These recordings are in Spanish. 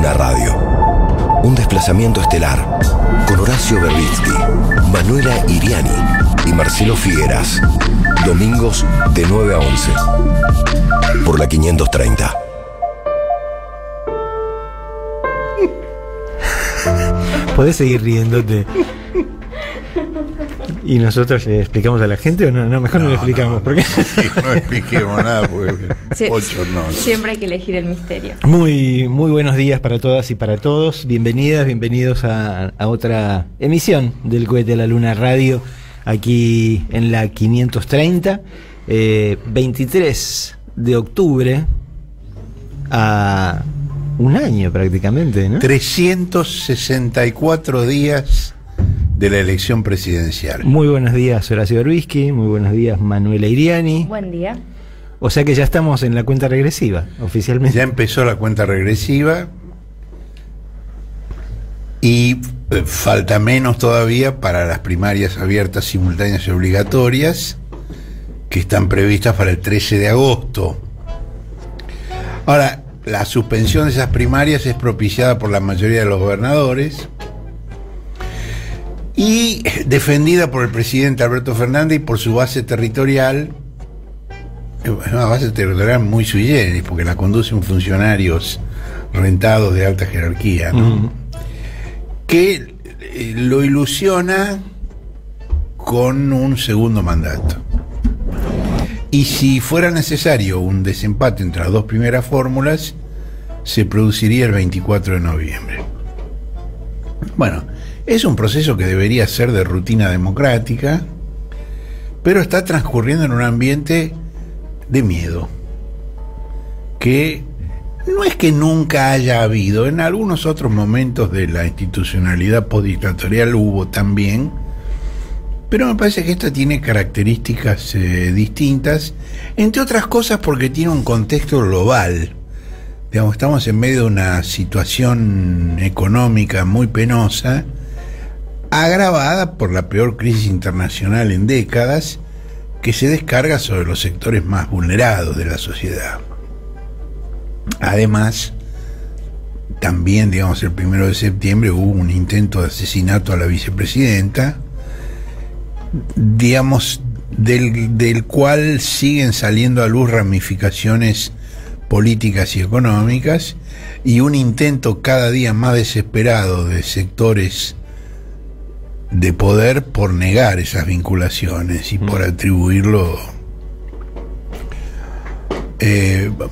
Luna Radio. Un desplazamiento estelar con Horacio Berbitsky, Manuela Iriani y Marcelo Figueras. Domingos de 9 a 11 por la 530. ¿Podés seguir riéndote? ¿Y nosotros le explicamos a la gente o no? No, mejor no le explicamos. ¿Por qué? No expliquemos nada, porque siempre hay que elegir el misterio. Muy buenos días para todas y para todos. Bienvenidos a otra emisión del Cohete a la Luna Radio, aquí en la 530, 23 de octubre, a un año prácticamente, ¿no? 364 días de la elección presidencial. Muy buenos días, Horacio Berbitsky. Muy buenos días, Manuela Iriani. Buen día. O sea que ya estamos en la cuenta regresiva, oficialmente. Ya empezó la cuenta regresiva y falta menos todavía para las primarias abiertas, simultáneas y obligatorias, que están previstas para el 13 de agosto. Ahora, la suspensión de esas primarias es propiciada por la mayoría de los gobernadores y defendida por el presidente Alberto Fernández y por su base territorial, una base territorial muy sui generis, porque la conducen funcionarios rentados de alta jerarquía, ¿no? Que lo ilusiona con un segundo mandato. Y si fuera necesario un desempate entre las dos primeras fórmulas, se produciría el 24 de noviembre. Bueno, es un proceso que debería ser de rutina democrática, pero está transcurriendo en un ambiente de miedo, que no es que nunca haya habido. En algunos otros momentos de la institucionalidad postdictatorial hubo también, pero me parece que esta tiene características distintas, entre otras cosas porque tiene un contexto global. Digamos, estamos en medio de una situación económica muy penosa, agravada por la peor crisis internacional en décadas, que se descarga sobre los sectores más vulnerados de la sociedad. Además, también, digamos, el 1 de septiembre hubo un intento de asesinato a la vicepresidenta, digamos, del cual siguen saliendo a luz ramificaciones políticas y económicas, y un intento cada día más desesperado de sectores de poder por negar esas vinculaciones y por atribuirlo.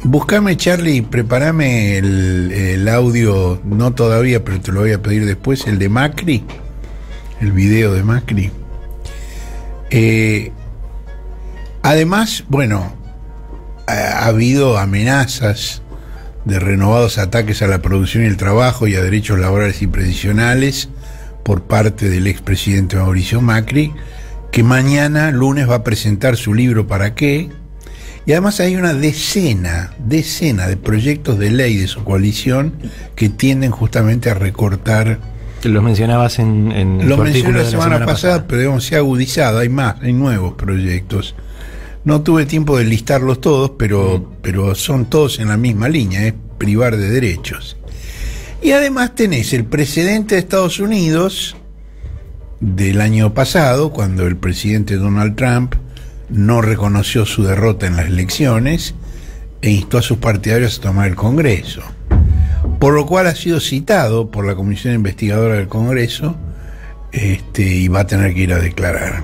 Búscame, Charlie, prepárame el audio, no todavía, pero te lo voy a pedir después, el de Macri, el video de Macri. Además, bueno, ha habido amenazas de renovados ataques a la producción y el trabajo y a derechos laborales y previsionales por parte del expresidente Mauricio Macri, que mañana, lunes, va a presentar su libro ¿Para qué? Y además hay una decena de proyectos de ley de su coalición que tienden justamente a recortar. Los mencionabas en lo mencioné la semana pasada, pero digamos, se ha agudizado, hay nuevos proyectos. No tuve tiempo de listarlos todos, pero son todos en la misma línea, es privar de derechos. Y además tenés el precedente de Estados Unidos del año pasado, cuando el presidente Donald Trump no reconoció su derrota en las elecciones e instó a sus partidarios a tomar el Congreso, por lo cual ha sido citado por la Comisión Investigadora del Congreso, y va a tener que ir a declarar.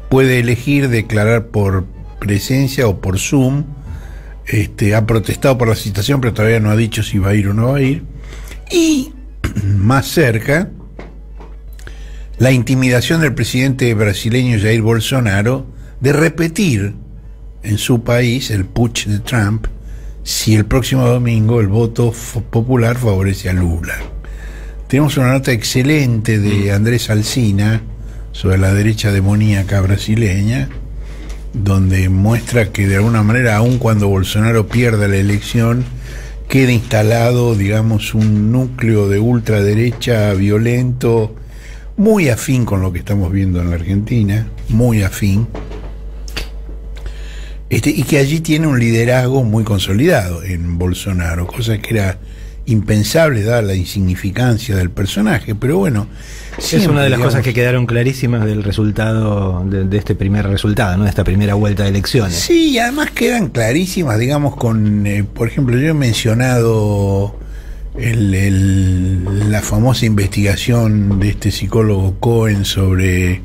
Puede elegir declarar por presencia o por Zoom. Ha protestado por la citación, pero todavía no ha dicho si va a ir o no va a ir. Y más cerca, la intimidación del presidente brasileño Jair Bolsonaro de repetir en su país el putsch de Trump si el próximo domingo el voto popular favorece a Lula. Tenemos una nota excelente de Andrés Alsina sobre la derecha demoníaca brasileña, donde muestra que de alguna manera, aun cuando Bolsonaro pierda la elección, queda instalado, digamos, un núcleo de ultraderecha violento, muy afín con lo que estamos viendo en la Argentina, muy afín, y que allí tiene un liderazgo muy consolidado en Bolsonaro, cosa que era impensables dada la insignificancia del personaje, pero bueno, es una de las cosas que quedaron clarísimas del resultado de este primer resultado, ¿no? De esta primera vuelta de elecciones. Sí, y además quedan clarísimas, digamos, con por ejemplo, yo he mencionado la famosa investigación de este psicólogo Cohen sobre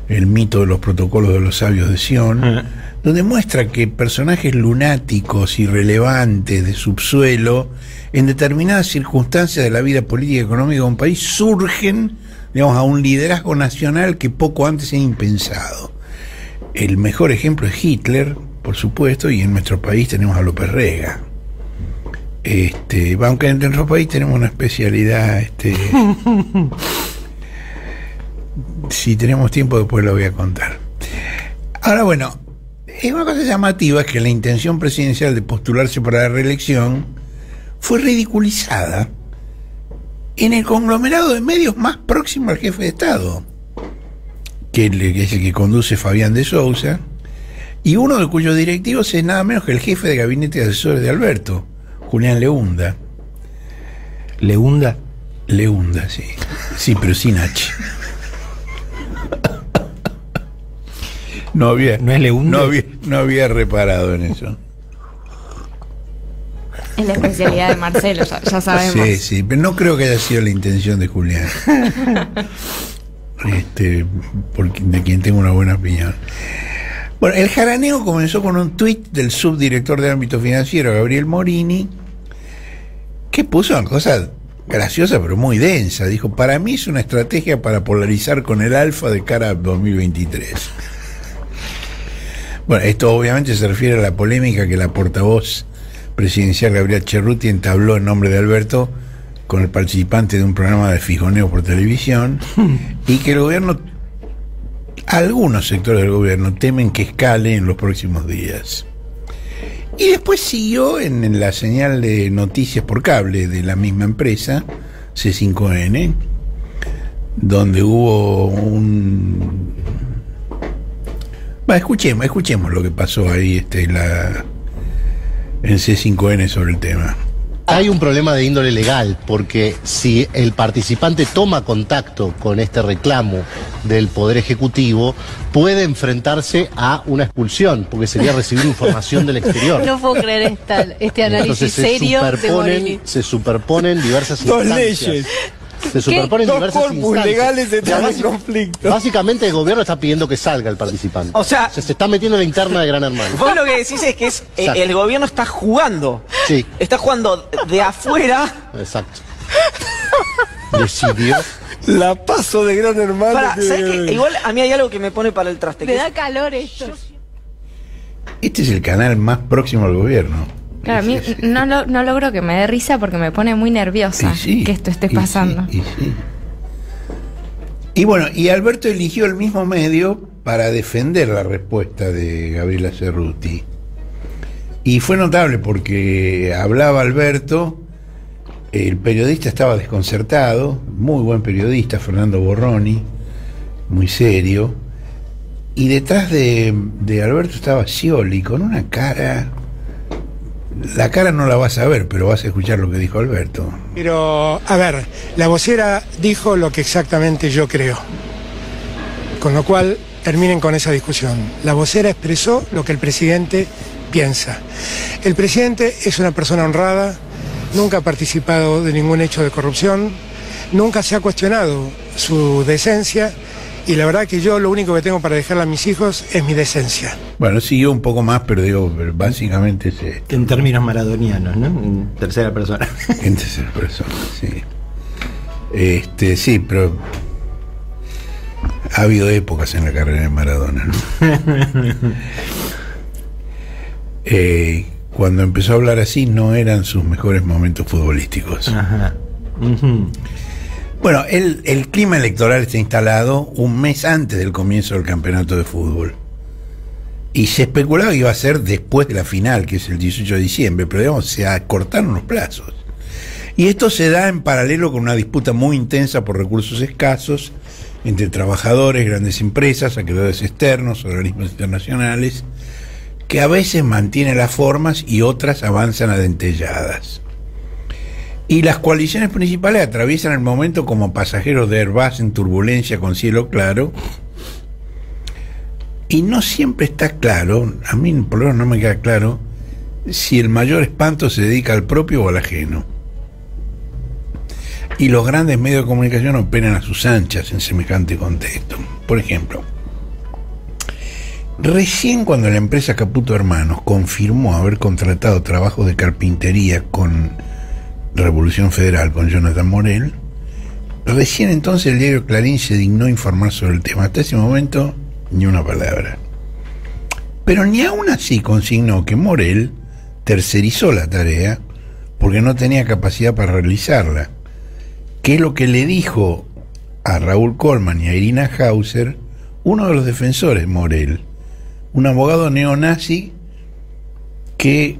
el mito de los protocolos de los sabios de Sion, donde muestra que personajes lunáticos, irrelevantes, de subsuelo, en determinadas circunstancias de la vida política y económica de un país, surgen, digamos, a un liderazgo nacional que poco antes era impensado. El mejor ejemplo es Hitler, por supuesto, y en nuestro país tenemos a López Rega. Aunque en nuestro país tenemos una especialidad, si tenemos tiempo después lo voy a contar. Ahora, bueno, una cosa llamativa es que la intención presidencial de postularse para la reelección fue ridiculizada en el conglomerado de medios más próximo al jefe de Estado, que es el que conduce Fabián de Sousa, y uno de cuyos directivos es nada menos que el jefe de gabinete de asesores de Alberto, Julián Leunda. ¿Leunda? Leunda, sí. Sí, pero sin H. No es Leunda. No había reparado en eso. Es la especialidad de Marcelo, ya sabemos. Sí, pero no creo que haya sido la intención de Julián. De quien tengo una buena opinión. Bueno, el jaraneo comenzó con un tuit del subdirector de ámbito financiero, Gabriel Morini, que puso una cosa graciosa pero muy densa. Dijo: para mí es una estrategia para polarizar con el Alfa de cara a 2023. Bueno, esto obviamente se refiere a la polémica que la portavoz presidencial Gabriela Cerruti entabló en nombre de Alberto con el participante de un programa de fijoneo por televisión, y que el gobierno, algunos sectores del gobierno, temen que escale en los próximos días. Y después siguió en la señal de noticias por cable de la misma empresa, C5N, donde hubo un... Escuchemos lo que pasó ahí en C5N sobre el tema. Hay un problema de índole legal, porque si el participante toma contacto con este reclamo del Poder Ejecutivo, puede enfrentarse a una expulsión, porque sería recibir información del exterior. No puedo creer este análisis serio de Morini. Se superponen diversas instancias. Leyes. Se superponen diversas instancias. Legales están en conflicto. Básicamente el gobierno está pidiendo que salga el participante. O sea, se está metiendo en la interna de Gran Hermano. Vos lo que decís es que el gobierno está jugando. Sí. Está jugando de afuera. Exacto. Decidió. La paso de Gran Hermano. ¿Sabes qué? Igual a mí hay algo que me pone para el traste. Me da calor esto. Este es el canal más próximo al gobierno. Claro, a mí no logro que me dé risa porque me pone muy nerviosa que esto esté pasando. Y bueno, y Alberto eligió el mismo medio para defender la respuesta de Gabriela Cerruti. Y fue notable porque hablaba Alberto, el periodista estaba desconcertado, muy buen periodista, Fernando Borroni, muy serio, y detrás de Alberto estaba Scioli con una cara... La cara no la vas a ver, pero vas a escuchar lo que dijo Alberto. Pero, a ver, la vocera dijo lo que exactamente yo creo. Con lo cual, terminen con esa discusión. La vocera expresó lo que el presidente piensa. El presidente es una persona honrada, nunca ha participado de ningún hecho de corrupción, nunca se ha cuestionado su decencia, y la verdad que yo lo único que tengo para dejarle a mis hijos es mi decencia. Bueno, siguió un poco más, pero digo, básicamente es esto. En términos maradonianos, ¿no? En tercera persona. En tercera persona, sí. Sí, pero ha habido épocas en la carrera de Maradona, ¿no? Cuando empezó a hablar así, no eran sus mejores momentos futbolísticos. Ajá. Bueno, el clima electoral está instalado un mes antes del comienzo del campeonato de fútbol. Y se especulaba que iba a ser después de la final, que es el 18 de diciembre, pero digamos, se acortaron los plazos. Y esto se da en paralelo con una disputa muy intensa por recursos escasos entre trabajadores, grandes empresas, acreedores externos, organismos internacionales, que a veces mantienen las formas y otras avanzan a dentelladas. Y las coaliciones principales atraviesan el momento como pasajeros de Airbus en turbulencia con cielo claro. Y no siempre está claro, a mí por lo menos no me queda claro, si el mayor espanto se dedica al propio o al ajeno. Y los grandes medios de comunicación operan a sus anchas en semejante contexto. Por ejemplo, recién cuando la empresa Caputo Hermanos confirmó haber contratado trabajos de carpintería con Revolución Federal, con Jonathan Morel, recién entonces el diario Clarín se dignó a informar sobre el tema. Hasta ese momento, ni una palabra. Pero ni aún así consignó que Morel tercerizó la tarea porque no tenía capacidad para realizarla, que es lo que le dijo a Raúl Colman y a Irina Hauser uno de los defensores de Morel, un abogado neonazi que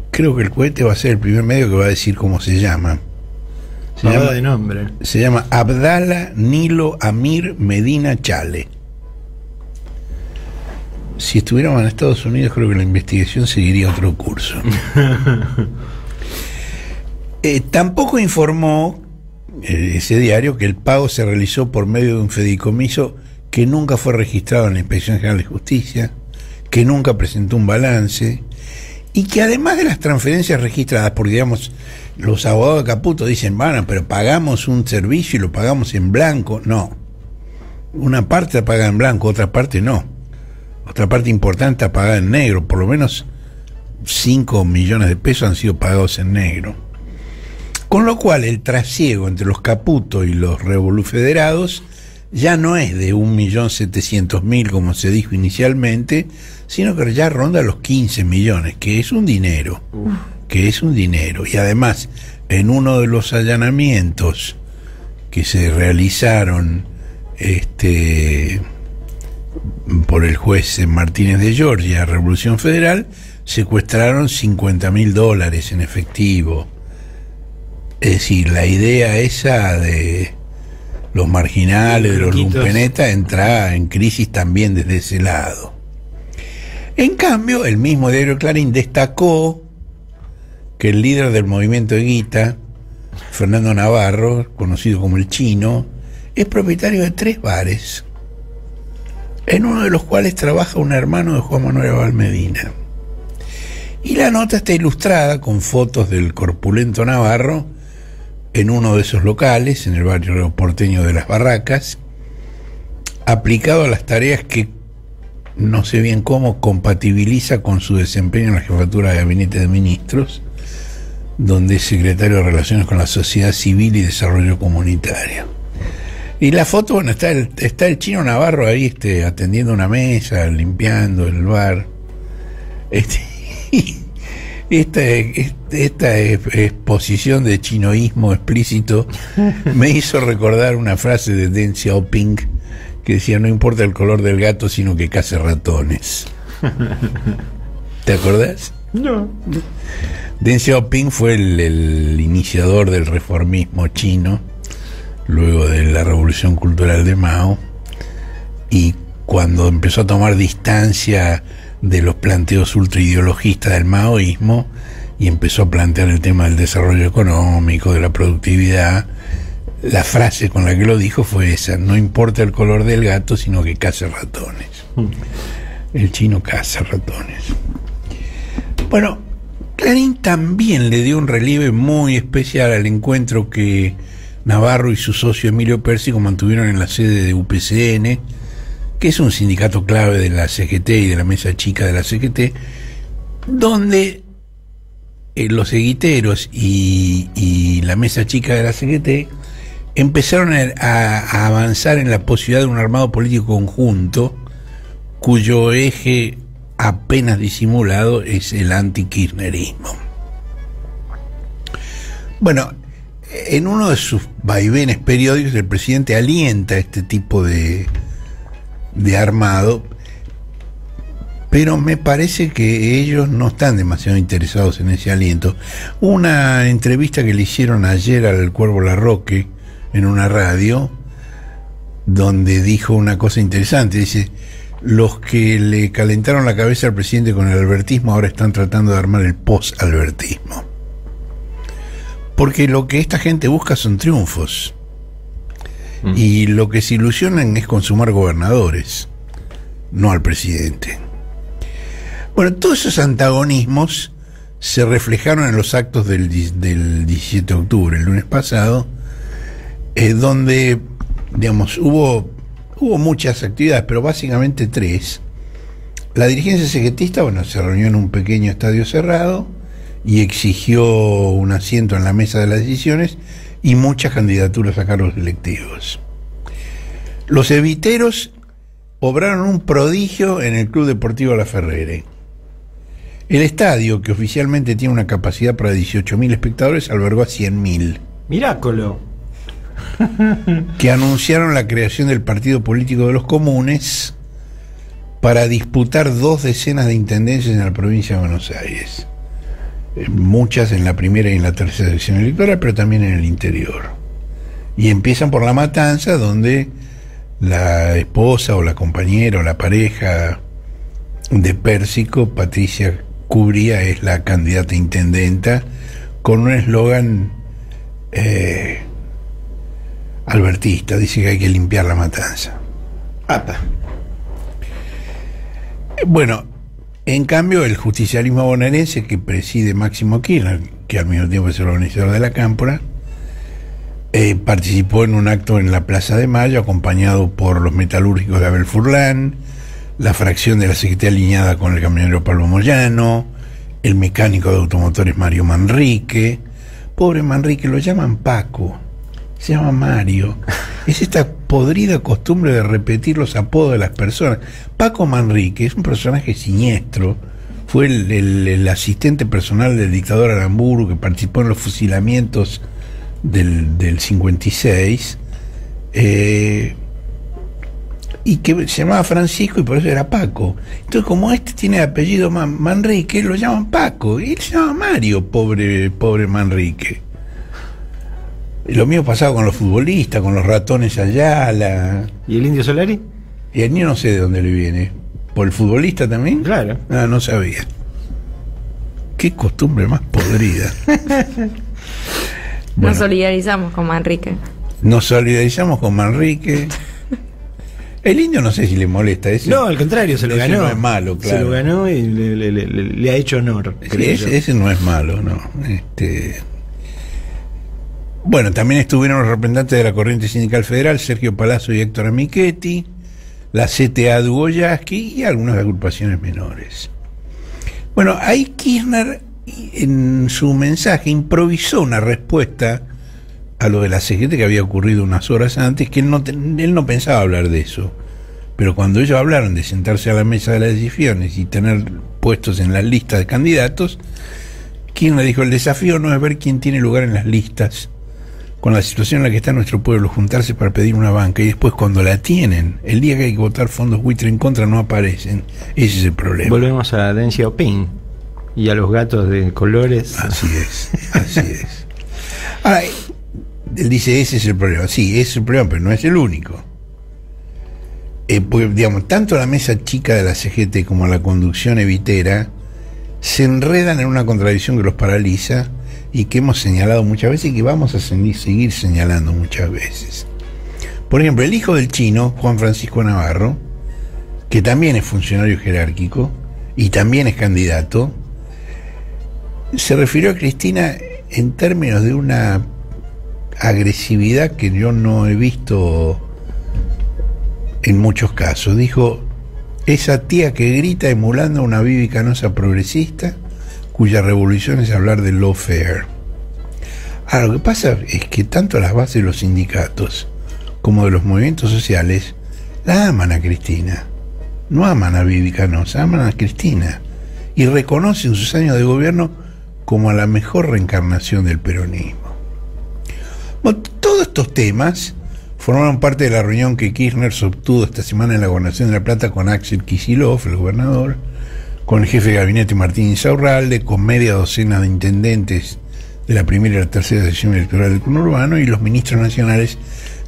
creo que el cohete va a ser el primer medio que va a decir cómo se llama. De nombre. Se llama Abdala Nilo Amir Medina Chale. Si estuviéramos en Estados Unidos, creo que la investigación seguiría otro curso. Tampoco informó ese diario que el pago se realizó por medio de un fideicomiso que nunca fue registrado en la Inspección General de Justicia, que nunca presentó un balance, y que además de las transferencias registradas, porque digamos, los abogados de Caputo dicen, bueno, pero pagamos un servicio y lo pagamos en blanco. No, una parte la paga en blanco, otra parte no. Otra parte importante la paga en negro. Por lo menos 5 millones de pesos han sido pagados en negro. Con lo cual el trasiego entre los Caputo y los revolufederados ya no es de 1.700.000 como se dijo inicialmente, sino que ya ronda los 15 millones, que es un dinero. Y además, en uno de los allanamientos que se realizaron por el juez Martínez de Giorgia, Revolución Federal, secuestraron $50.000 en efectivo. Es decir, la idea esa de los marginales, de los lumpenetas, entra en crisis también desde ese lado. En cambio, el mismo diario Clarín destacó que el líder del movimiento Evita, Fernando Navarro, conocido como el Chino, es propietario de 3 bares, en uno de los cuales trabaja un hermano de Juan Manuel Abal Medina. Y la nota está ilustrada con fotos del corpulento Navarro en uno de esos locales, en el barrio porteño de Las Barracas, aplicado a las tareas que no sé bien cómo compatibiliza con su desempeño en la jefatura de Gabinete de Ministros, donde es secretario de Relaciones con la Sociedad Civil y Desarrollo Comunitario. Y la foto, bueno, está el Chino Navarro ahí atendiendo una mesa, limpiando el bar. Esta exposición de chinoísmo explícito me hizo recordar una frase de Deng Xiaoping que decía: no importa el color del gato, sino que case ratones. ¿Te acordás? No. Deng Xiaoping fue el iniciador del reformismo chino luego de la Revolución Cultural de Mao, y cuando empezó a tomar distancia de los planteos ultraideologistas del maoísmo y empezó a plantear el tema del desarrollo económico, de la productividad, la frase con la que lo dijo fue esa: no importa el color del gato, sino que caza ratones. El chino caza ratones. Bueno, Clarín también le dio un relieve muy especial al encuentro que Navarro y su socio Emilio Pérsico mantuvieron en la sede de UPCN, que es un sindicato clave de la CGT y de la mesa chica de la CGT, donde los seguiteros y la mesa chica de la CGT empezaron a avanzar en la posibilidad de un armado político conjunto cuyo eje apenas disimulado es el antikirchnerismo. Bueno, en uno de sus vaivenes periódicos el presidente alienta este tipo de armado, pero me parece que ellos no están demasiado interesados en ese aliento. Una entrevista que le hicieron ayer al Cuervo Larroque en una radio, donde dijo una cosa interesante. Dice: los que le calentaron la cabeza al presidente con el albertismo ahora están tratando de armar el post-albertismo. Porque lo que esta gente busca son triunfos. Y lo que se ilusionan es con sumar gobernadores, no al presidente. Bueno, todos esos antagonismos se reflejaron en los actos del 17 de octubre, el lunes pasado, donde, digamos, hubo muchas actividades, pero básicamente 3. La dirigencia segetista, bueno, se reunió en un pequeño estadio cerrado y exigió un asiento en la mesa de las decisiones y muchas candidaturas a cargos electivos. Los eviteros obraron un prodigio en el Club Deportivo La Ferrere. El estadio, que oficialmente tiene una capacidad para 18.000 espectadores, albergó a 100.000. Miráculo. Que anunciaron la creación del Partido Político de los Comunes para disputar 2 decenas de intendencias en la provincia de Buenos Aires. Muchas en la primera y en la tercera sección electoral, pero también en el interior. Y empiezan por La Matanza, donde la esposa o la compañera o la pareja de Pérsico, Patricia Cubría, es la candidata intendenta, con un eslogan albertista. Dice que hay que limpiar La Matanza. ¡Apa! Bueno, en cambio, el justicialismo bonaerense, que preside Máximo Kirchner, que al mismo tiempo es el organizador de la Cámpora, participó en un acto en la Plaza de Mayo, acompañado por los metalúrgicos de Abel Furlán, la fracción de la Secretaría alineada con el camionero Pablo Moyano, el mecánico de automotores Mario Manrique. Pobre Manrique, lo llaman Paco, se llama Mario. Es esta podrida costumbre de repetir los apodos de las personas. Paco Manrique es un personaje siniestro, fue el asistente personal del dictador Aramburu, que participó en los fusilamientos del 56, y que se llamaba Francisco y por eso era Paco. Entonces, como este tiene apellido Manrique, lo llaman Paco, y él se llama Mario, pobre Manrique. Y lo mío pasaba con los futbolistas, con los ratones Ayala. ¿Y el Indio Solari? Y el niño no sé de dónde le viene. ¿Por el futbolista también? Claro. Ah, no sabía. Qué costumbre más podrida. Bueno, nos solidarizamos con Manrique. Nos solidarizamos con Manrique. El Indio no sé si le molesta eso. No, al contrario, se lo ganó. No es malo, claro. Se lo ganó y le ha hecho honor. Ese no es malo, no. Bueno, también estuvieron los representantes de la Corriente Sindical Federal, Sergio Palazzo y Héctor Amichetti, la CTA de Hugo Yasky y algunas agrupaciones menores. Bueno, ahí Kirchner, en su mensaje, improvisó una respuesta a lo de la CGT que había ocurrido unas horas antes, que él no pensaba hablar de eso. Pero cuando ellos hablaron de sentarse a la mesa de las decisiones y tener puestos en las listas de candidatos, Kirchner dijo: el desafío no es ver quién tiene lugar en las listas, con la situación en la que está nuestro pueblo, juntarse para pedir una banca y después, cuando la tienen, el día que hay que votar fondos buitre en contra, no aparecen. Ese es el problema. Volvemos a Deng Xiaoping y a los gatos de colores. Así es, así es. Ahora, él dice: ese es el problema. Sí, ese es el problema, pero no es el único. Porque, digamos, tanto la mesa chica de la CGT como la conducción evitera se enredan en una contradicción que los paraliza y que hemos señalado muchas veces y que vamos a seguir señalando muchas veces. Por ejemplo, el hijo del chino, Juan Francisco Navarro, que también es funcionario jerárquico y también es candidato, se refirió a Cristina en términos de una agresividad que yo no he visto en muchos casos. Dijo: esa tía que grita emulando a una Bibi Canosa progresista, cuya revolución es hablar del lawfare. Ahora, lo que pasa es que tanto las bases de los sindicatos como de los movimientos sociales la aman a Cristina. No aman a Bibi Canosa, aman a Cristina. Y reconocen sus años de gobierno como a la mejor reencarnación del peronismo. Bueno, todos estos temas formaron parte de la reunión que Kirchner sostuvo esta semana en la Gobernación de La Plata con Axel Kicillof, el gobernador, con el jefe de gabinete Martín Insaurralde, con media docena de intendentes de la primera y la tercera sección electoral del conurbano y los ministros nacionales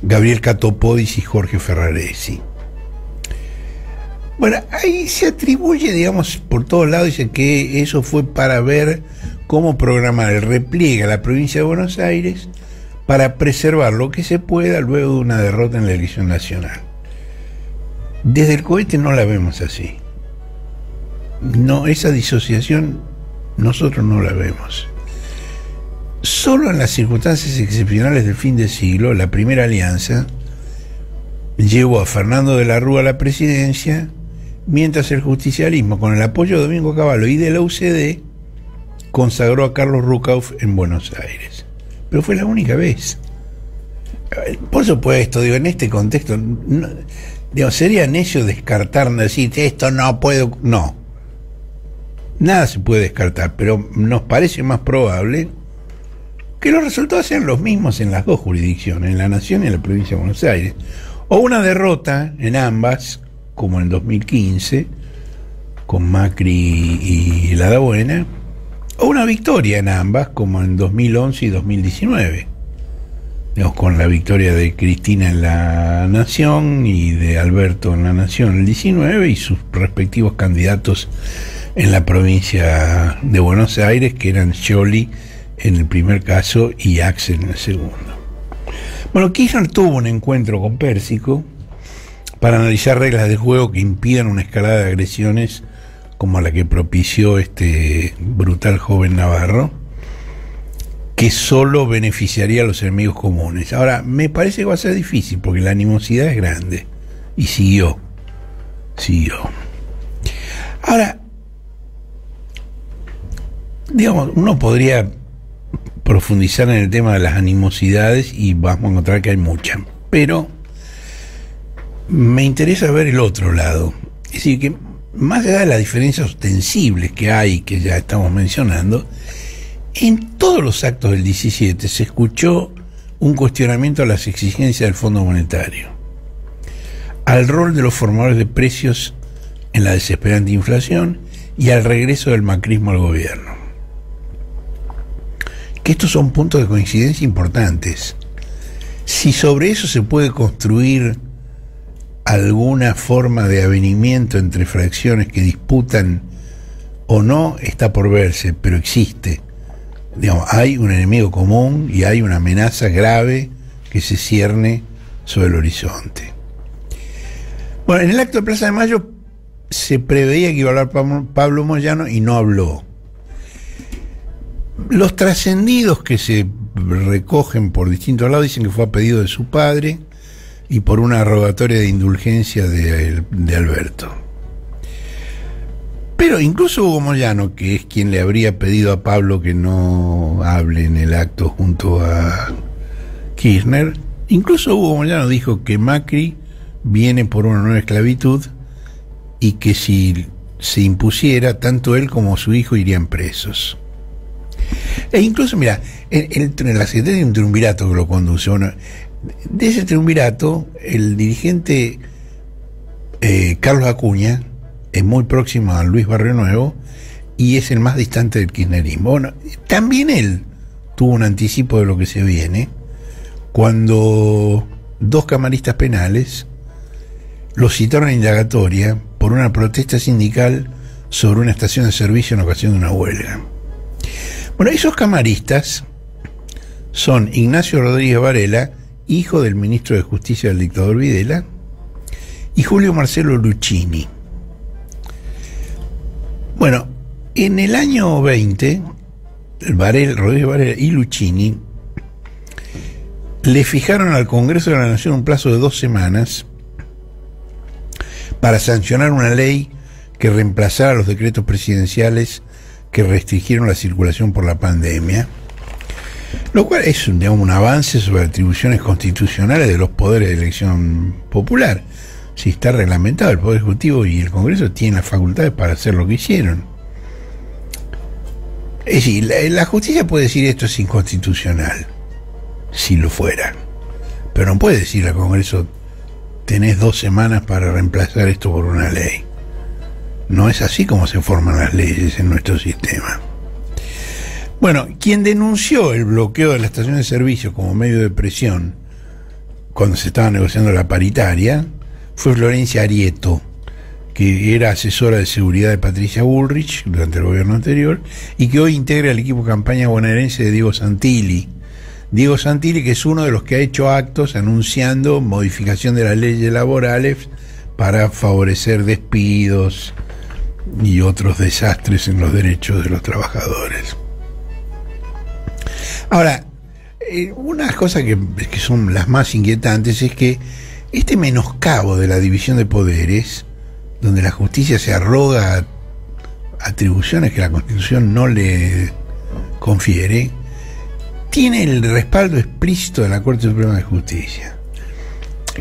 Gabriel Catopodis y Jorge Ferraresi. Bueno, ahí se atribuye, digamos, por todos lados, dice que eso fue para ver cómo programar el repliegue a la provincia de Buenos Aires para preservar lo que se pueda luego de una derrota en la elección nacional. Desde el cohete no la vemos así. No, esa disociación nosotros no la vemos. Solo en las circunstancias excepcionales del fin de siglo, la primera alianza llevó a Fernando de la Rúa a la presidencia, mientras el justicialismo, con el apoyo de Domingo Cavallo y de la UCD, consagró a Carlos Ruckauff en Buenos Aires. Pero fue la única vez. Por supuesto, digo, en este contexto, no, digo, sería necio descartar, decir, esto no puedo... No. Nada se puede descartar, pero nos parece más probable que los resultados sean los mismos en las dos jurisdicciones, en la Nación y en la provincia de Buenos Aires. O una derrota en ambas, como en 2015, con Macri y la Buena, o una victoria en ambas, como en 2011 y 2019. Digamos, con la victoria de Cristina en la Nación y de Alberto en la Nación el 19 y sus respectivos candidatos en la provincia de Buenos Aires, que eran Scioli en el primer caso y Axel en el segundo. Bueno, Kirchner tuvo un encuentro con Pérsico para analizar reglas de juego que impidan una escalada de agresiones como la que propició este brutal joven navarro, que solo beneficiaría a los enemigos comunes. Ahora, me parece que va a ser difícil porque la animosidad es grande. Y siguió. Ahora, digamos, uno podría profundizar en el tema de las animosidades y vamos a encontrar que hay muchas, pero me interesa ver el otro lado. Es decir, que más allá de las diferencias ostensibles que hay, que ya estamos mencionando, en todos los actos del 17 se escuchó un cuestionamiento a las exigencias del Fondo Monetario, al rol de los formadores de precios en la desesperante inflación y al regreso del macrismo al gobierno. Que estos son puntos de coincidencia importantes. Si sobre eso se puede construir alguna forma de avenimiento entre fracciones que disputan o no, está por verse, pero existe. Digamos, hay un enemigo común y hay una amenaza grave que se cierne sobre el horizonte. Bueno, en el acto de Plaza de Mayo se preveía que iba a hablar Pablo Moyano y no habló. Los trascendidos que se recogen por distintos lados dicen que fue a pedido de su padre y por una rogatoria de indulgencia de Alberto. Pero incluso Hugo Moyano, que es quien le habría pedido a Pablo que no hable en el acto junto a Kirchner, incluso Hugo Moyano dijo que Macri viene por una nueva esclavitud y que si se impusiera, tanto él como su hijo irían presos. E incluso, mira, en la Secretaría de un triunvirato que lo conduce, bueno, de ese triunvirato, el dirigente Carlos Acuña es muy próximo a Luis Barrio Nuevo y es el más distante del kirchnerismo. Bueno, también él tuvo un anticipo de lo que se viene cuando dos camaristas penales lo citaron a indagatoria por una protesta sindical sobre una estación de servicio en ocasión de una huelga. Bueno, esos camaristas son Ignacio Rodríguez Varela, hijo del ministro de Justicia del dictador Videla, y Julio Marcelo Luchini. Bueno, en el año 20, Rodríguez Varela y Luchini le fijaron al Congreso de la Nación un plazo de 2 semanas para sancionar una ley que reemplazara los decretos presidenciales que restringieron la circulación por la pandemia, lo cual es un avance sobre atribuciones constitucionales de los poderes de elección popular. Si está reglamentado, el Poder Ejecutivo y el Congreso tienen las facultades para hacer lo que hicieron. Es decir, la justicia puede decir esto es inconstitucional, si lo fuera, pero no puede decir al Congreso tenés 2 semanas para reemplazar esto por una ley. No es así como se forman las leyes en nuestro sistema. Bueno, quien denunció el bloqueo de la estación de servicio como medio de presión cuando se estaba negociando la paritaria fue Florencia Arieto, que era asesora de seguridad de Patricia Bullrich durante el gobierno anterior, y que hoy integra el equipo de campaña bonaerense de Diego Santilli. Diego Santilli, que es uno de los que ha hecho actos anunciando modificación de las leyes laborales para favorecer despidos y otros desastres en los derechos de los trabajadores. Ahora, unas cosas que son las más inquietantes es que este menoscabo de la división de poderes, donde la justicia se arroga atribuciones que la Constitución no le confiere, tiene el respaldo explícito de la Corte Suprema de Justicia,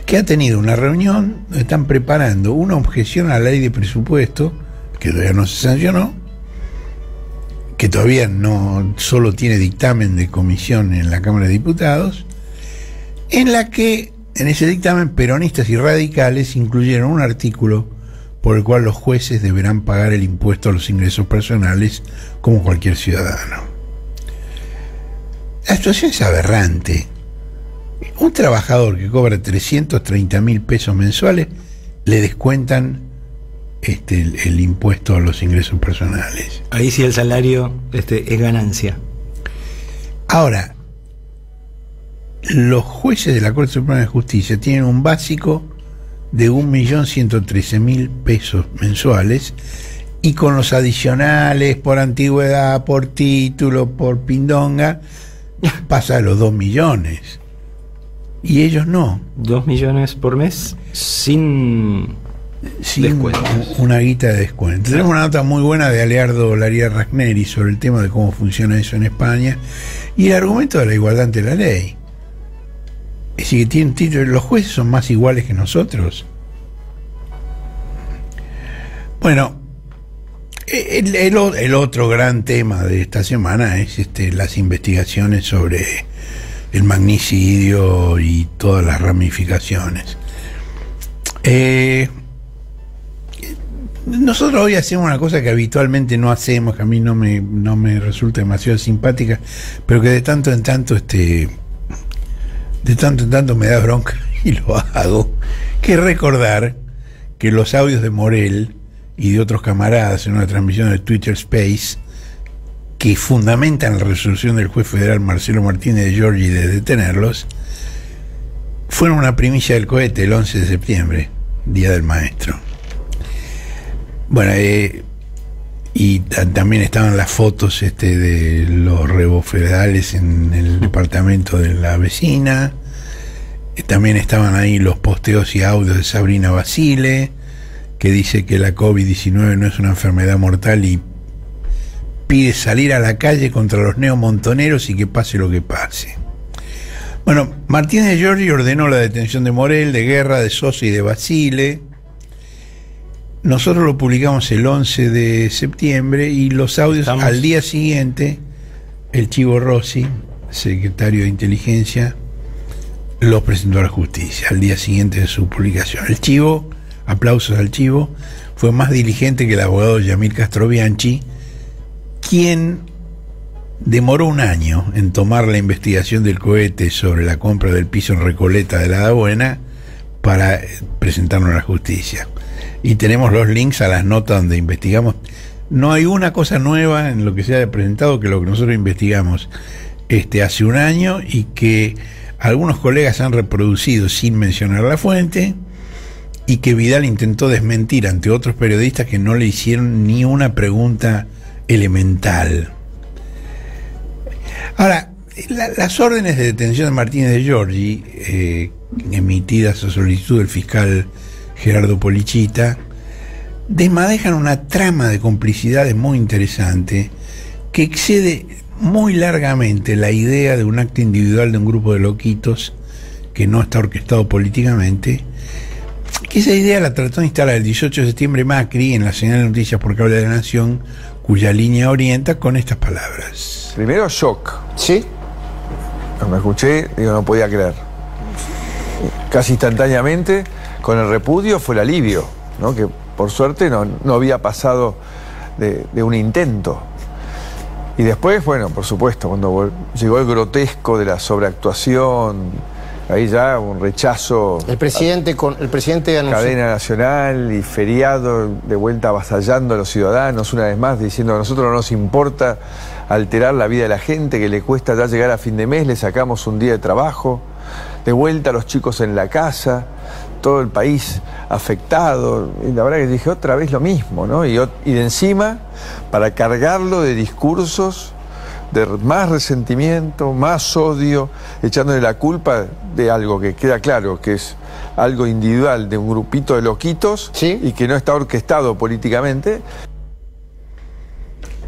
que ha tenido una reunión donde están preparando una objeción a la ley de presupuesto, que todavía no se sancionó, que todavía no solo tiene dictamen de comisión en la Cámara de Diputados, en la que en ese dictamen peronistas y radicales incluyeron un artículo por el cual los jueces deberán pagar el impuesto a los ingresos personales como cualquier ciudadano. La situación es aberrante. Un trabajador que cobra 330.000 pesos mensuales le descuentan el impuesto a los ingresos personales. Ahí sí el salario es ganancia. Ahora, los jueces de la Corte Suprema de Justicia tienen un básico de 1.113.000 pesos mensuales, y con los adicionales por antigüedad, por título, por pindonga, pasa a los 2 millones. Y ellos no. 2 millones por mes sin descuentos. Una guita de descuento. Tenemos una nota muy buena de Aleardo Laría Ragneri sobre el tema de cómo funciona eso en España y el argumento de la igualdad ante la ley. Es decir, que tienen título, los jueces son más iguales que nosotros. Bueno, el otro gran tema de esta semana es las investigaciones sobre el magnicidio y todas las ramificaciones. Nosotros hoy hacemos una cosa que habitualmente no hacemos, que a mí no me resulta demasiado simpática, pero que de tanto en tanto me da bronca y lo hago, que es recordar que los audios de Morel y de otros camaradas en una transmisión de Twitter Space, que fundamentan la resolución del juez federal Marcelo Martínez de Giorgi de detenerlos, fueron una primicia del cohete el 11 de septiembre, Día del Maestro. Bueno, y también estaban las fotos de los rebofederales en el departamento de la vecina. También estaban ahí los posteos y audios de Sabrina Basile, que dice que la COVID-19 no es una enfermedad mortal y pide salir a la calle contra los neomontoneros y que pase lo que pase. Bueno, Martínez de Giorgi ordenó la detención de Morel, de Guerra, de Sosa y de Basile. Nosotros lo publicamos el 11 de septiembre y los audios al día siguiente, el Chivo Rossi, secretario de Inteligencia, los presentó a la justicia al día siguiente de su publicación. El Chivo, aplausos al Chivo, fue más diligente que el abogado Yamil Castrobianchi, quien demoró un año en tomar la investigación del cohete sobre la compra del piso en Recoleta de la Dabuena para presentarlo a la justicia. Y tenemos los links a las notas donde investigamos. No hay una cosa nueva en lo que se haya presentado que lo que nosotros investigamos hace un año y que algunos colegas han reproducido sin mencionar la fuente, y que Vidal intentó desmentir ante otros periodistas que no le hicieron ni una pregunta elemental. Ahora, las órdenes de detención de Martínez de Giorgi, emitidas a solicitud del fiscal Gerardo Polichita, desmadejan una trama de complicidades muy interesante que excede muy largamente la idea de un acto individual de un grupo de loquitos que no está orquestado políticamente, que esa idea la trató de instalar el 18 de septiembre Macri en la señal de noticias por cable de la Nación, cuya línea orienta con estas palabras. Primero, shock. ¿Sí? Cuando escuché, no podía creer. Casi instantáneamente, con el repudio fue el alivio, ¿no? Que por suerte no había pasado de un intento. Y después, bueno, por supuesto, cuando llegó el grotesco de la sobreactuación ahí ya un rechazo. El presidente anunció cadena nacional y feriado, de vuelta avasallando a los ciudadanos, una vez más diciendo: a nosotros no nos importa alterar la vida de la gente, que le cuesta ya llegar a fin de mes, le sacamos un día de trabajo, de vuelta a los chicos en la casa, todo el país afectado. Y la verdad que dije, otra vez lo mismo, ¿no? Y de encima, para cargarlo de discursos de más resentimiento, más odio, echándole la culpa de algo que queda claro que es algo individual de un grupito de loquitos, ¿sí?, y que no está orquestado políticamente.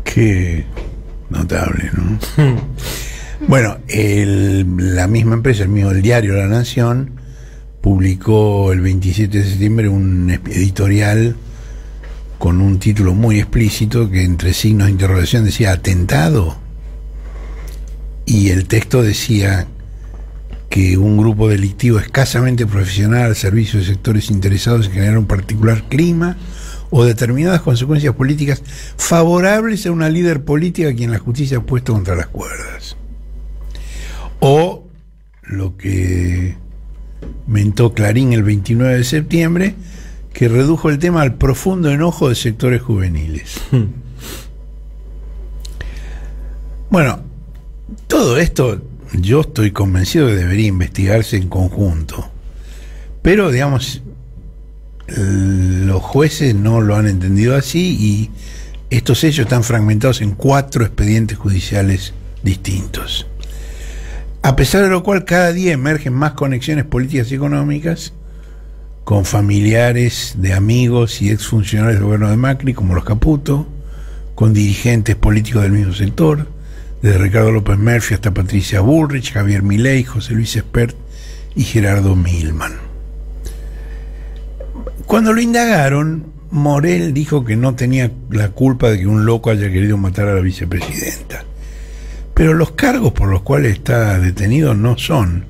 Qué notable, ¿no? Bueno, la misma empresa, el diario La Nación, publicó el 27 de septiembre un editorial con un título muy explícito que entre signos de interrogación decía atentado, y el texto decía que un grupo delictivo escasamente profesional al servicio de sectores interesados en generar un particular clima o determinadas consecuencias políticas favorables a una líder política a quien la justicia ha puesto contra las cuerdas. O lo que mentó Clarín el 29 de septiembre, que redujo el tema al profundo enojo de sectores juveniles. Bueno, todo esto yo estoy convencido que debería investigarse en conjunto, pero digamos, los jueces no lo han entendido así y estos hechos están fragmentados en 4 expedientes judiciales distintos. A pesar de lo cual, cada día emergen más conexiones políticas y económicas con familiares de amigos y exfuncionarios del gobierno de Macri, como los Caputo, con dirigentes políticos del mismo sector, desde Ricardo López Murphy hasta Patricia Bullrich, Javier Milei, José Luis Espert y Gerardo Milman. Cuando lo indagaron, Morel dijo que no tenía la culpa de que un loco haya querido matar a la vicepresidenta. Pero los cargos por los cuales está detenido no son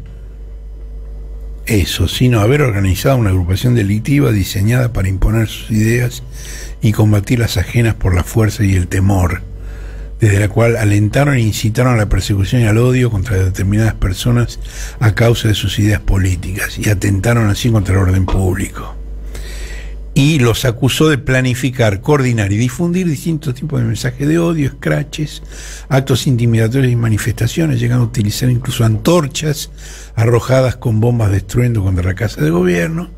eso, sino haber organizado una agrupación delictiva diseñada para imponer sus ideas y combatir las ajenas por la fuerza y el temor, desde la cual alentaron e incitaron a la persecución y al odio contra determinadas personas a causa de sus ideas políticas y atentaron así contra el orden público. Y los acusó de planificar, coordinar y difundir distintos tipos de mensajes de odio, escraches, actos intimidatorios y manifestaciones, llegando a utilizar incluso antorchas arrojadas con bombas de estruendo contra la Casa de Gobierno,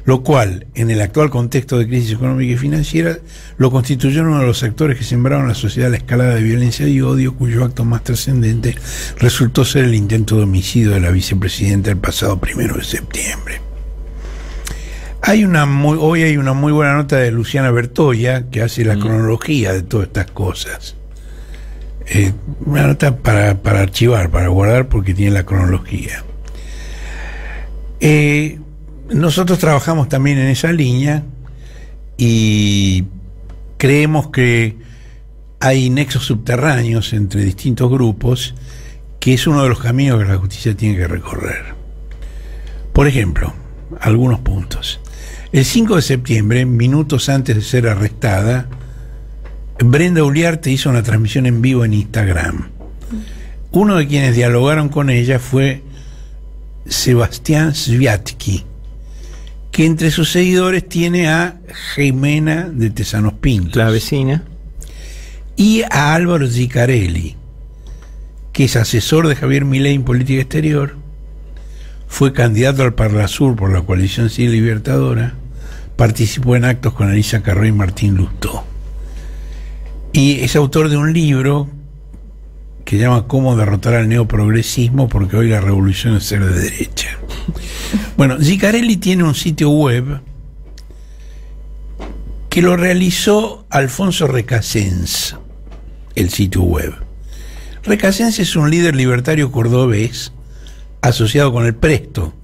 lo cual, en el actual contexto de crisis económica y financiera, lo constituyeron uno de los actores que sembraron en la sociedad la escalada de violencia y odio, cuyo acto más trascendente resultó ser el intento de homicidio de la vicepresidenta el pasado 1 de septiembre. Hoy hay una muy buena nota de Luciana Bertoia que hace la cronología de todas estas cosas. Una nota para archivar, para guardar, porque tiene la cronología. Nosotros trabajamos también en esa línea y creemos que hay nexos subterráneos entre distintos grupos, que es uno de los caminos que la justicia tiene que recorrer. Por ejemplo, algunos puntos. El 5 de septiembre, minutos antes de ser arrestada, Brenda Uliarte hizo una transmisión en vivo en Instagram. Uno de quienes dialogaron con ella fue Sebastián Sviatky, que entre sus seguidores tiene a Jimena de Tesanos Pintos, la vecina, y a Álvaro Zicarelli, que es asesor de Javier Milei en política exterior, fue candidato al Parlasur por la coalición Civil Libertadora, participó en actos con Elisa Carró y Martín Lustó, y es autor de un libro que se llama Cómo derrotar al neoprogresismo, porque hoy la revolución es ser de derecha. Bueno, Zicarelli tiene un sitio web que lo realizó Alfonso Recasens, el sitio web. Recasens es un líder libertario cordobés asociado con el Presto,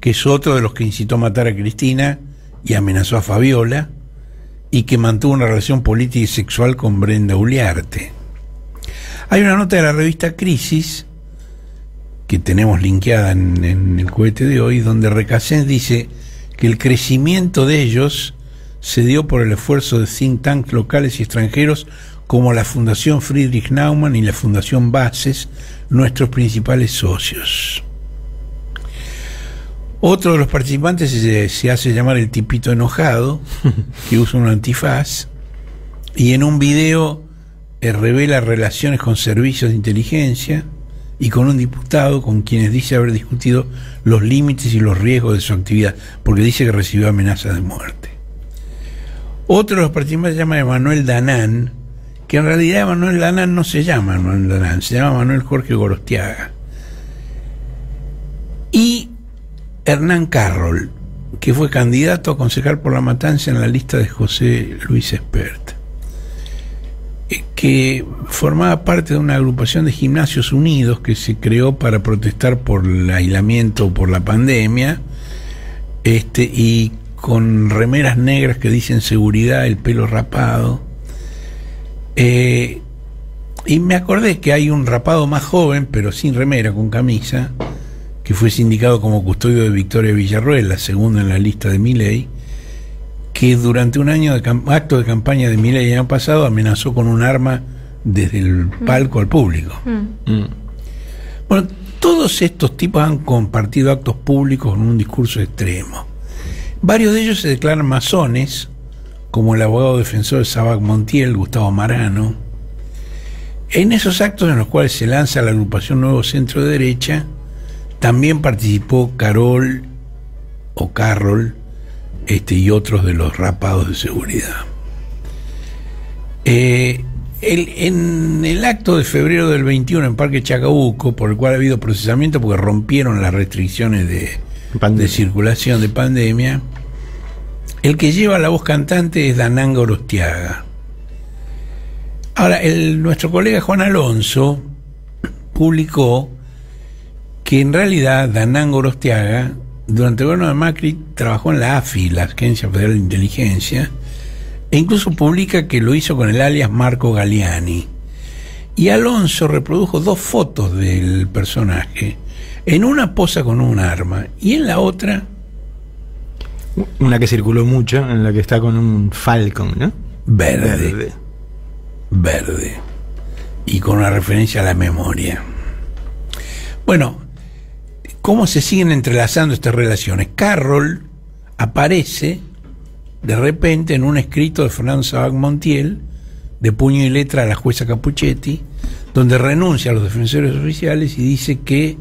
que es otro de los que incitó a matar a Cristina y amenazó a Fabiola, y que mantuvo una relación política y sexual con Brenda Uliarte. Hay una nota de la revista Crisis, que tenemos linkeada en el cohete de hoy, donde Recasens dice que el crecimiento de ellos se dio por el esfuerzo de think tanks locales y extranjeros como la Fundación Friedrich Naumann y la Fundación Bases, nuestros principales socios. Otro de los participantes se hace llamar el tipito enojado, que usa un antifaz, y en un video revela relaciones con servicios de inteligencia y con un diputado con quienes dice haber discutido los límites y los riesgos de su actividad, porque dice que recibió amenazas de muerte. Otro de los participantes se llama Emanuel Danán, que en realidad Emanuel Danán no se llama Emanuel Danán, se llama Manuel Jorge Gorostiaga. Y Hernán Carroll, que fue candidato a concejal por La Matanza en la lista de José Luis Espert, que formaba parte de una agrupación de gimnasios unidos que se creó para protestar por el aislamiento, por la pandemia, y con remeras negras que dicen seguridad, el pelo rapado. Y me acordé que hay un rapado más joven, pero sin remera, con camisa, que fue sindicado como custodio de Victoria Villarroel, la segunda en la lista de Milei, que durante un año de acto de campaña de Milei el año pasado amenazó con un arma desde el palco al público. Bueno, todos estos tipos han compartido actos públicos con un discurso extremo. Varios de ellos se declaran masones, como el abogado defensor de Sabac Montiel, Gustavo Marano. En esos actos en los cuales se lanza la agrupación Nuevo Centro de Derecha, también participó Carroll y otros de los rapados de seguridad. En el acto de febrero del 21 en Parque Chacabuco, por el cual ha habido procesamiento porque rompieron las restricciones de circulación de pandemia, el que lleva la voz cantante es Danán Gorostiaga. Ahora, nuestro colega Juan Alonso publicó que en realidad Danán Gorostiaga, durante el gobierno de Macri, trabajó en la AFI, la Agencia Federal de Inteligencia, e incluso publica que lo hizo con el alias Marco Galiani. Y Alonso reprodujo 2 fotos del personaje. En una posa con un arma y en la otra... Una que circuló mucho, en la que está con un Falcon, ¿no? Verde. Y con una referencia a la memoria. Bueno, ¿cómo se siguen entrelazando estas relaciones? Carroll aparece de repente en un escrito de Fernando Sabac Montiel, de puño y letra a la jueza Capuchetti, donde renuncia a los defensores oficiales y dice que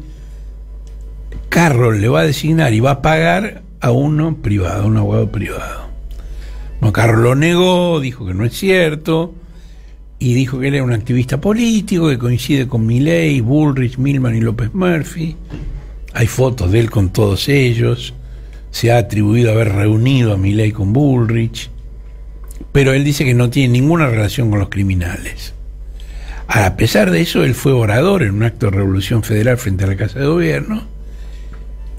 Carroll le va a designar y va a pagar a uno privado, a un abogado privado. Bueno, Carroll lo negó, dijo que no es cierto, y dijo que él era un activista político que coincide con Milei, Bullrich, Milman y López Murphy. Hay fotos de él con todos ellos. Se ha atribuido haber reunido a Milei con Bullrich, pero él dice que no tiene ninguna relación con los criminales. A pesar de eso, él fue orador en un acto de revolución federal frente a la Casa de Gobierno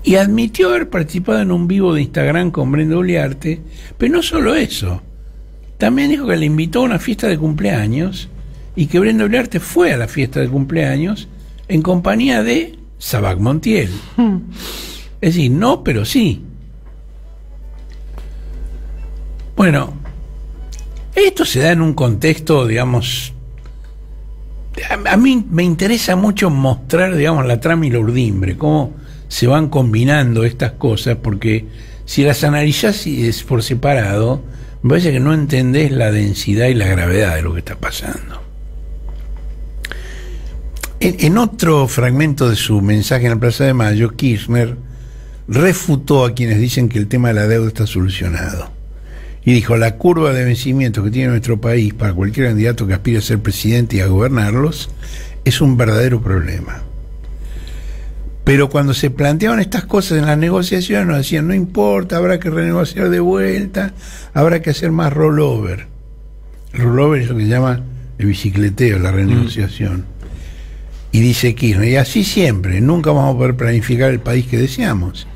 y admitió haber participado en un vivo de Instagram con Brenda Uliarte, pero no solo eso, también dijo que le invitó a una fiesta de cumpleaños y que Brenda Uliarte fue a la fiesta de cumpleaños en compañía de Sabac Montiel. Es decir, no, pero sí. Bueno, esto se da en un contexto, digamos, a mí me interesa mucho mostrar, digamos, la trama y la urdimbre, cómo se van combinando estas cosas, porque si las analizás por separado, me parece que no entendés la densidad y la gravedad de lo que está pasando. En otro fragmento de su mensaje en la Plaza de Mayo, Kirchner refutó a quienes dicen que el tema de la deuda está solucionado. Y dijo, la curva de vencimiento que tiene nuestro país para cualquier candidato que aspire a ser presidente y a gobernarlos es un verdadero problema. Pero cuando se planteaban estas cosas en las negociaciones nos decían, no importa, habrá que renegociar de vuelta, habrá que hacer más rollover. El rollover es lo que se llama el bicicleteo, la renegociación. Y dice Kirchner, y así siempre, nunca vamos a poder planificar el país que deseamos.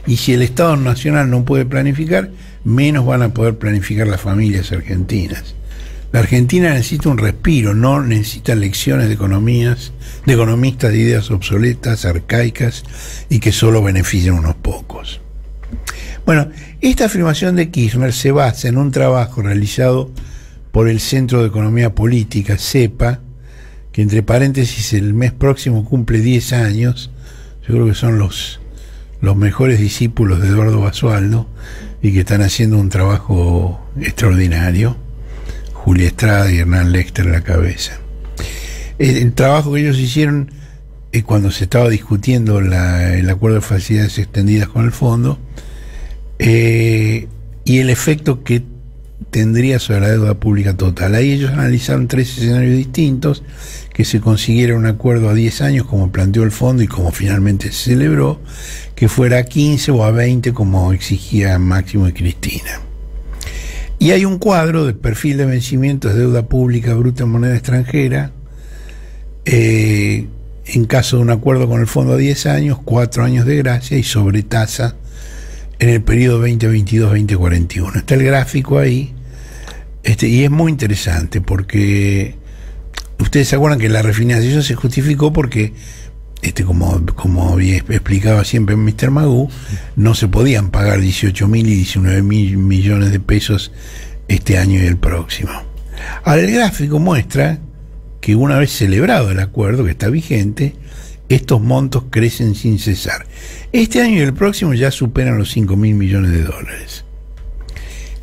Y si el Estado Nacional no puede planificar, menos van a poder planificar las familias argentinas. La Argentina necesita un respiro, no necesita lecciones de economistas de ideas obsoletas, arcaicas y que solo benefician a unos pocos. Bueno, esta afirmación de Kirchner se basa en un trabajo realizado por el Centro de Economía Política, CEPA, que entre paréntesis el mes próximo cumple 10 años, yo creo que son los los mejores discípulos de Eduardo Basualdo y que están haciendo un trabajo extraordinario. Julia Estrada y Hernán Lexter a la cabeza. El trabajo que ellos hicieron cuando se estaba discutiendo el acuerdo de facilidades extendidas con el fondo y el efecto que tendría sobre la deuda pública total. Ahí ellos analizaron 3 escenarios distintos, que se consiguiera un acuerdo a 10 años como planteó el fondo y como finalmente se celebró, que fuera a 15 o a 20 como exigía Máximo y Cristina. Y hay un cuadro de perfil de vencimientos de deuda pública bruta en moneda extranjera, en caso de un acuerdo con el fondo a 10 años, 4 años de gracia y sobretasa en el periodo 2022-2041. Está el gráfico ahí, y es muy interesante porque ustedes se acuerdan que la refinanciación se justificó porque, como explicaba siempre Mr. Magoo, no se podían pagar 18.000 y 19.000 millones de pesos este año y el próximo. Ahora el gráfico muestra que una vez celebrado el acuerdo que está vigente, estos montos crecen sin cesar. Este año y el próximo ya superan los 5.000 millones de dólares.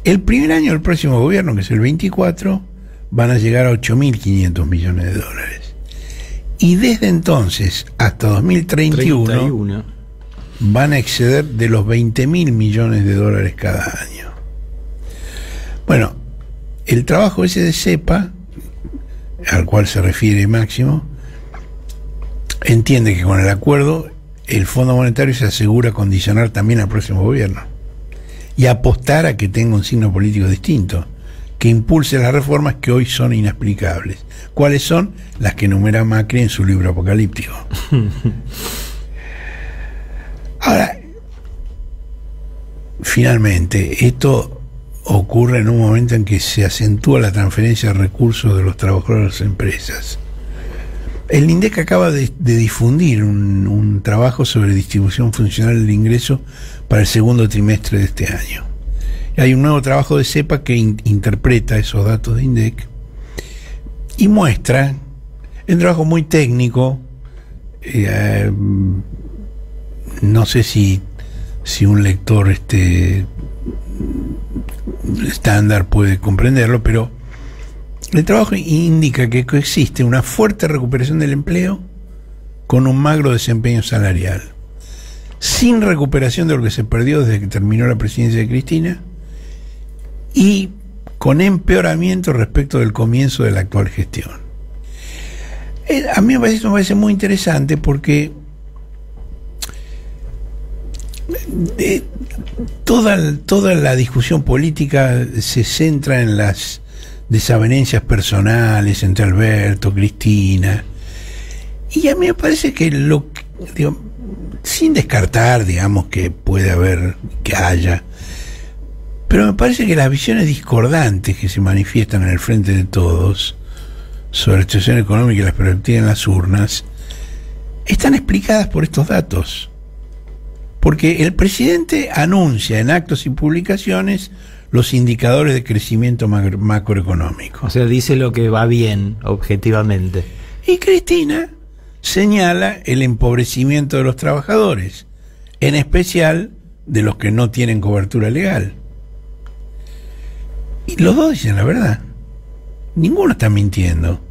El primer año del próximo gobierno, que es el 24, van a llegar a 8.500 millones de dólares. Y desde entonces hasta 2031 van a exceder de los 20.000 millones de dólares cada año. Bueno, el trabajo ese de CEPA, al cual se refiere Máximo, entiende que con el acuerdo el Fondo Monetario se asegura condicionar también al próximo gobierno y apostar a que tenga un signo político distinto, que impulse las reformas que hoy son inexplicables. ¿Cuáles son? Las que enumera Macri en su libro apocalíptico. Ahora, finalmente, esto ocurre en un momento en que se acentúa la transferencia de recursos de los trabajadores a las empresas. El INDEC acaba de difundir un trabajo sobre distribución funcional del ingreso para el segundo trimestre de este año. Hay un nuevo trabajo de CEPA que interpreta esos datos de INDEC y muestra, es un trabajo muy técnico, no sé si un lector estándar puede comprenderlo, pero el trabajo indica que coexiste una fuerte recuperación del empleo con un magro desempeño salarial, sin recuperación de lo que se perdió desde que terminó la presidencia de Cristina y con empeoramiento respecto del comienzo de la actual gestión. A mí me parece muy interesante porque toda la discusión política se centra en las desavenencias personales entre Alberto, Cristina, y a mí me parece que sin descartar, digamos, que puede haber, que haya, pero me parece que las visiones discordantes que se manifiestan en el frente de todos sobre la situación económica y las perspectivas en las urnas están explicadas por estos datos, porque el presidente anuncia en actos y publicaciones los indicadores de crecimiento macroeconómico. O sea, dice lo que va bien, objetivamente. Y Cristina señala el empobrecimiento de los trabajadores, en especial de los que no tienen cobertura legal. Y los dos dicen la verdad. Ninguno está mintiendo.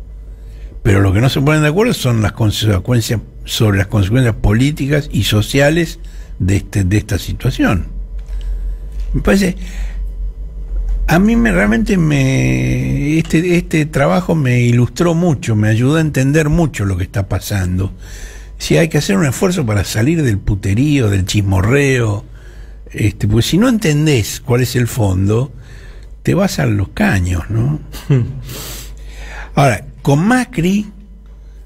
Pero lo que no se ponen de acuerdo son las consecuencias, sobre las consecuencias políticas y sociales de esta situación. Me parece... A mí este trabajo me ilustró mucho, me ayudó a entender mucho lo que está pasando. Si hay que hacer un esfuerzo para salir del puterío, del chismorreo, pues si no entendés cuál es el fondo, te vas a los caños, ¿no? Ahora, con Macri,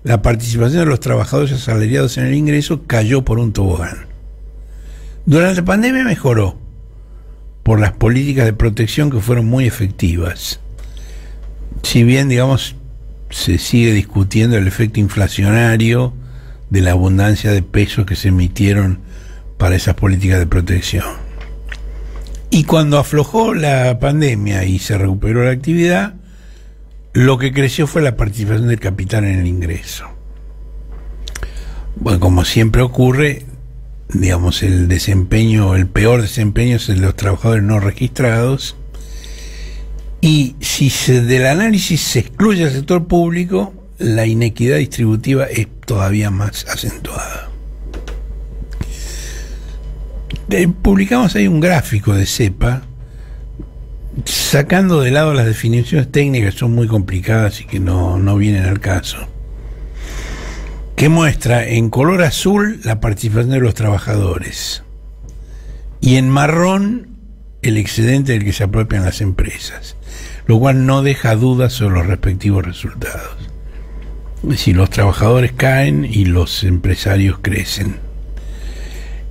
la participación de los trabajadores asalariados en el ingreso cayó por un tobogán. Durante la pandemia mejoró, por las políticas de protección que fueron muy efectivas. Si bien, digamos, se sigue discutiendo el efecto inflacionario de la abundancia de pesos que se emitieron para esas políticas de protección. Y cuando aflojó la pandemia y se recuperó la actividad, lo que creció fue la participación del capital en el ingreso. Bueno, como siempre ocurre, digamos, el desempeño, el peor desempeño es el de los trabajadores no registrados. Y si del análisis se excluye el sector público, la inequidad distributiva es todavía más acentuada. Publicamos ahí un gráfico de CEPA, sacando de lado las definiciones técnicas, que son muy complicadas y que no vienen al caso, que muestra en color azul la participación de los trabajadores y en marrón el excedente del que se apropian las empresas, lo cual no deja dudas sobre los respectivos resultados. Es decir, los trabajadores caen y los empresarios crecen.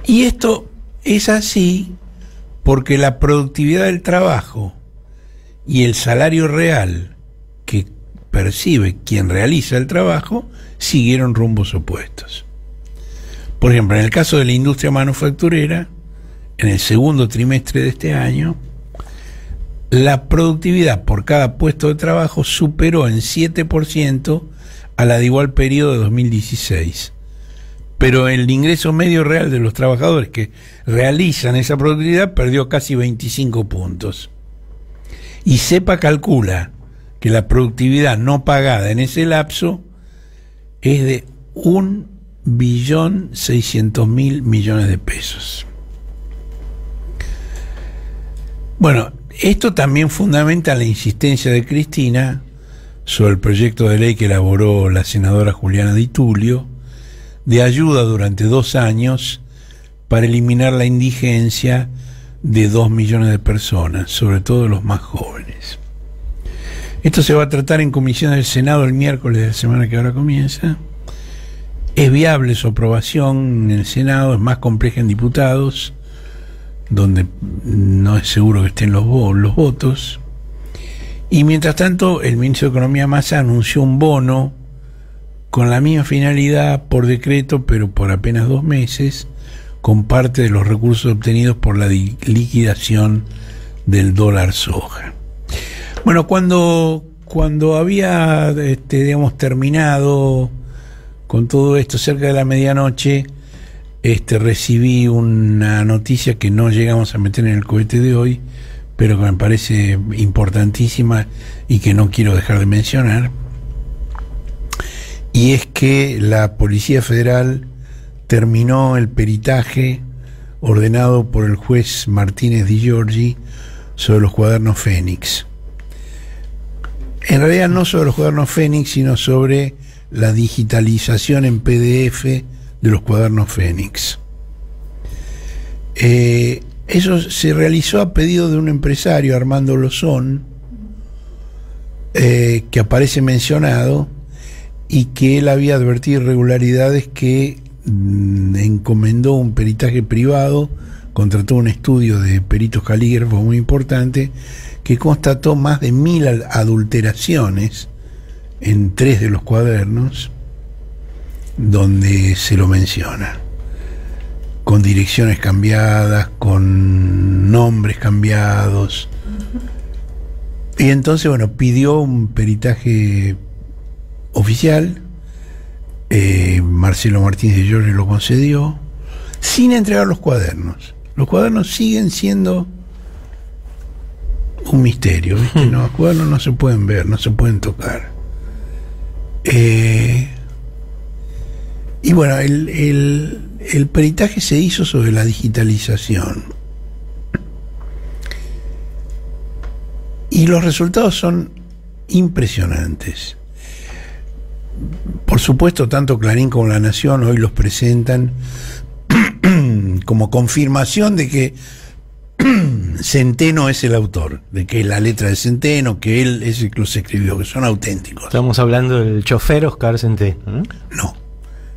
Y esto es así porque la productividad del trabajo y el salario real que percibe quien realiza el trabajo siguieron rumbos opuestos. Por ejemplo, en el caso de la industria manufacturera, en el segundo trimestre de este año, la productividad por cada puesto de trabajo superó en 7% a la de igual periodo de 2016. Pero el ingreso medio real de los trabajadores que realizan esa productividad perdió casi 25 puntos. Y CEPA calcula que la productividad no pagada en ese lapso es de 1.600.000 millones de pesos. Bueno, esto también fundamenta la insistencia de Cristina sobre el proyecto de ley que elaboró la senadora Juliana Di Tulio de ayuda durante 2 años para eliminar la indigencia de 2 millones de personas, sobre todo los más jóvenes. Esto se va a tratar en comisión del Senado el miércoles de la semana que ahora comienza. Es viable su aprobación en el Senado, es más compleja en diputados, donde no es seguro que estén los votos. Y mientras tanto, el ministro de Economía Massa anunció un bono con la misma finalidad por decreto, pero por apenas 2 meses, con parte de los recursos obtenidos por la liquidación del dólar soja. Bueno, cuando había terminado con todo esto cerca de la medianoche, recibí una noticia que no llegamos a meter en el cohete de hoy, pero que me parece importantísima y que no quiero dejar de mencionar, y es que la Policía Federal terminó el peritaje ordenado por el juez Martínez Di Giorgi sobre los cuadernos Fénix. En realidad no sobre los cuadernos Fénix, sino sobre la digitalización en PDF de los cuadernos Fénix. Eso se realizó a pedido de un empresario, Armando Lozón, que aparece mencionado, y que él había advertido irregularidades que encomendó un peritaje privado, contrató un estudio de peritos calígrafos muy importante, que constató más de 1000 adulteraciones en 3 de los cuadernos, donde se lo menciona, con direcciones cambiadas, con nombres cambiados. Y entonces, bueno, pidió un peritaje oficial. Marcelo Martínez de Giorgi lo concedió, sin entregar los cuadernos. Los cuadernos siguen siendo un misterio, ¿viste? No, los cuadernos no se pueden ver, no se pueden tocar. Y bueno, el peritaje se hizo sobre la digitalización. Y los resultados son impresionantes. Por supuesto, tanto Clarín como La Nación hoy los presentan como confirmación de que Centeno es el autor, de que la letra de Centeno, que él es el que los escribió, que son auténticos. Estamos hablando del chofer Oscar Centeno, ¿no? No,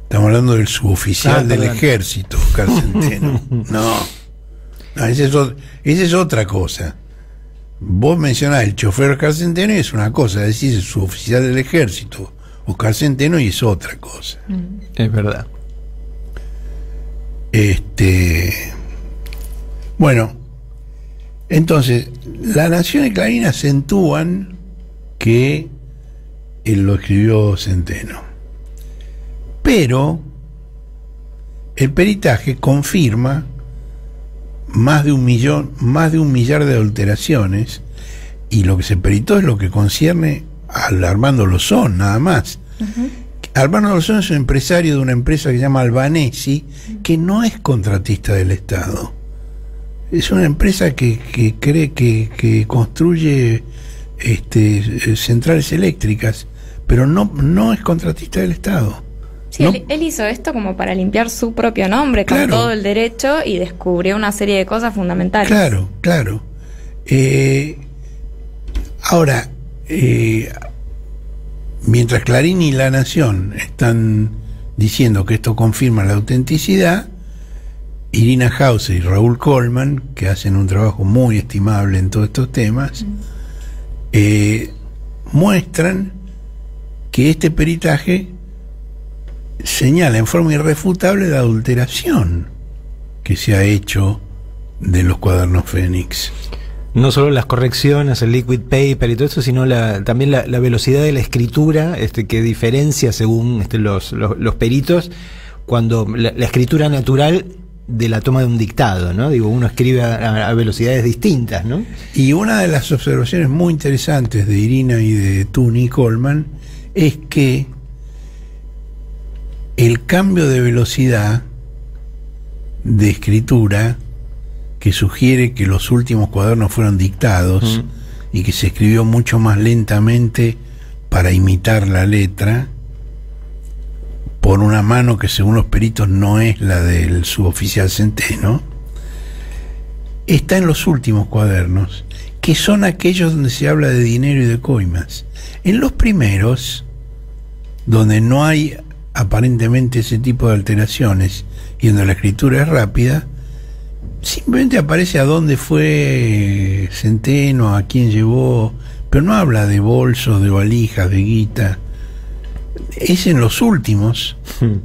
estamos hablando del suboficial del ejército, Oscar Centeno. No, esa es otra cosa. Vos mencionás el chofer Oscar Centeno y es una cosa, decís el suboficial del ejército Oscar Centeno y es otra cosa. Es verdad. Bueno, entonces La Nación y Clarín acentúan que él lo escribió Centeno, pero el peritaje confirma más de un millar de adulteraciones, y lo que se peritó es lo que concierne al Armando Lozón, nada más. Armando Lozón es un empresario de una empresa que se llama Albanesi, que no es contratista del Estado. Es una empresa que cree que construye centrales eléctricas, pero no es contratista del Estado. Sí, ¿no? Él hizo esto como para limpiar su propio nombre, con todo el derecho, y descubrió una serie de cosas fundamentales. Claro. Ahora, mientras Clarín y La Nación están diciendo que esto confirma la autenticidad, Irina Hauser y Raúl Coleman, que hacen un trabajo muy estimable en todos estos temas, muestran que este peritaje señala en forma irrefutable la adulteración que se ha hecho de los cuadernos Fénix. No solo las correcciones, el liquid paper y todo eso, sino también la velocidad de la escritura, que diferencia según los peritos, cuando la escritura natural de la toma de un dictado, ¿no? Digo, uno escribe a velocidades distintas, ¿no? Y una de las observaciones muy interesantes de Irina y de Tuny Coleman es que el cambio de velocidad de escritura, que sugiere que los últimos cuadernos fueron dictados y que se escribió mucho más lentamente para imitar la letra, por una mano que según los peritos no es la del suboficial Centeno, está en los últimos cuadernos, que son aquellos donde se habla de dinero y de coimas. En los primeros, donde no hay aparentemente ese tipo de alteraciones y donde la escritura es rápida, simplemente aparece a dónde fue Centeno, a quién llevó, pero no habla de bolsos, de valijas, de guita. Es en los últimos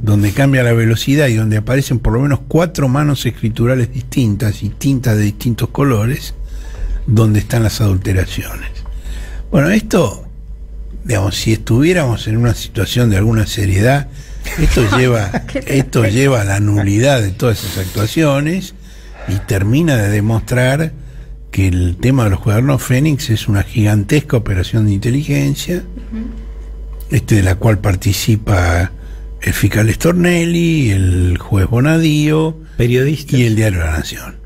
donde cambia la velocidad y donde aparecen por lo menos 4 manos escriturales distintas y tintas de distintos colores, donde están las adulteraciones. Bueno, esto, digamos, si estuviéramos en una situación de alguna seriedad, esto lleva a la nulidad de todas esas actuaciones y termina de demostrar que el tema de los cuadernos Fénix es una gigantesca operación de inteligencia, de la cual participa el fiscal Stornelli, el juez Bonadío, periodistas, y el Diario La Nación.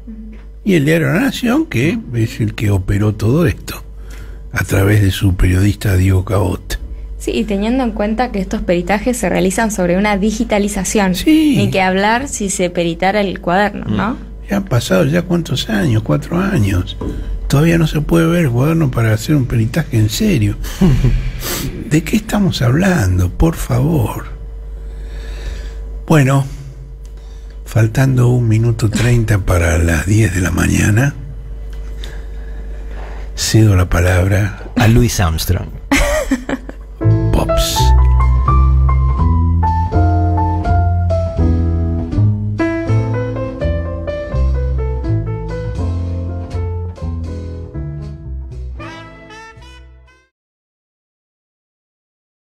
Y el Diario La Nación, que es el que operó todo esto a través de su periodista Diego Cabot. Sí, y teniendo en cuenta que estos peritajes se realizan sobre una digitalización, sí, ni que hablar si se peritara el cuaderno, ¿no? Ya han pasado ya cuántos años, 4 años. Todavía no se puede ver el cuaderno para hacer un peritaje en serio. ¿De qué estamos hablando? Por favor. Bueno, faltando 1 minuto 30 para las 10 de la mañana, cedo la palabra a Louis Armstrong. Pops.